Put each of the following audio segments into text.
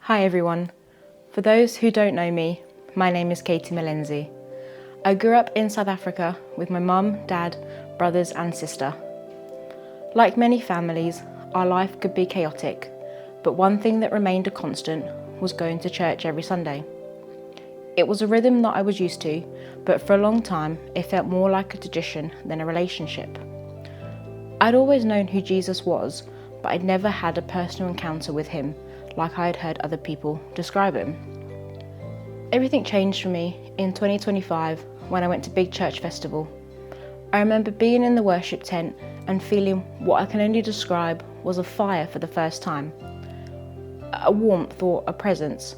Hi everyone. For those who don't know me, my name is Katie Malenzi. I grew up in South Africa with my mum, dad, brothers and sister. Like many families, our life could be chaotic, but one thing that remained a constant was going to church every Sunday. It was a rhythm that I was used to, but for a long time it felt more like a tradition than a relationship. I'd always known who Jesus was, but I'd never had a personal encounter with him like I had heard other people describe him. Everything changed for me in 2025 when I went to Big Church Festival. I remember being in the worship tent and feeling what I can only describe was a fire for the first time. A warmth or a presence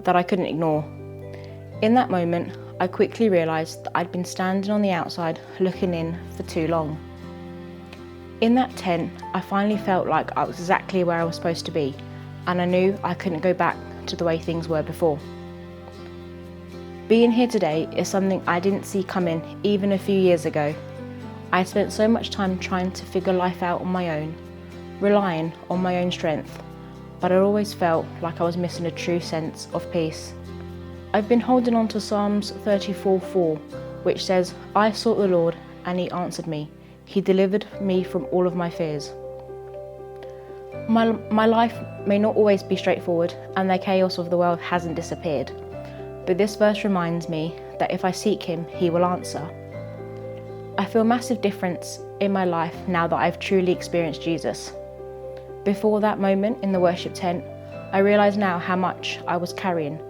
that I couldn't ignore. In that moment, I quickly realised that I'd been standing on the outside looking in for too long. In that tent, I finally felt like I was exactly where I was supposed to be, and I knew I couldn't go back to the way things were before. Being here today is something I didn't see coming even a few years ago. I spent so much time trying to figure life out on my own, relying on my own strength, but I always felt like I was missing a true sense of peace. I've been holding on to Psalms 34:4, which says, "I sought the Lord and he answered me. He delivered me from all of my fears." My life may not always be straightforward and the chaos of the world hasn't disappeared, but this verse reminds me that if I seek him, he will answer. I feel a massive difference in my life now that I've truly experienced Jesus. Before that moment in the worship tent, I realise now how much I was carrying.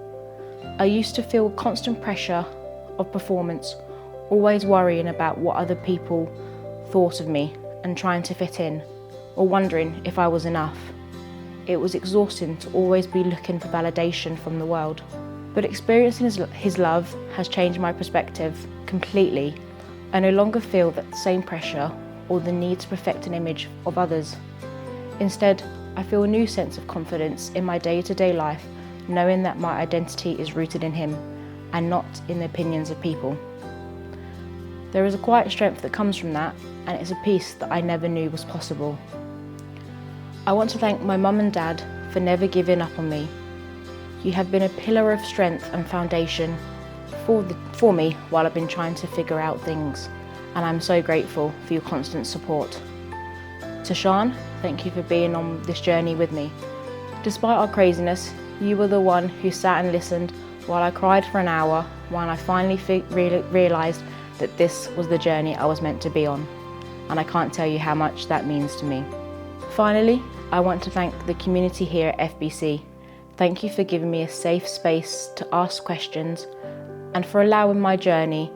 I used to feel constant pressure of performance, always worrying about what other people thought of me and trying to fit in, or wondering if I was enough. It was exhausting to always be looking for validation from the world. But experiencing his love has changed my perspective completely. I no longer feel that same pressure or the need to perfect an image of others. Instead, I feel a new sense of confidence in my day-to-day life, knowing that my identity is rooted in him and not in the opinions of people. There is a quiet strength that comes from that, and it's a peace that I never knew was possible. I want to thank my mum and dad for never giving up on me. You have been a pillar of strength and foundation for me while I've been trying to figure out things, and I'm so grateful for your constant support. To Sean, thank you for being on this journey with me. Despite our craziness, you were the one who sat and listened while I cried for an hour when I finally realised that this was the journey I was meant to be on, and I can't tell you how much that means to me. Finally, I want to thank the community here at FBC. Thank you for giving me a safe space to ask questions and for allowing my journey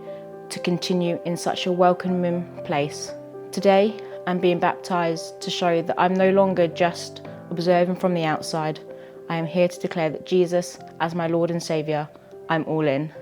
to continue in such a welcoming place. Today, I'm being baptised to show that I'm no longer just observing from the outside. I am here to declare that Jesus, as my Lord and Saviour, I'm all in.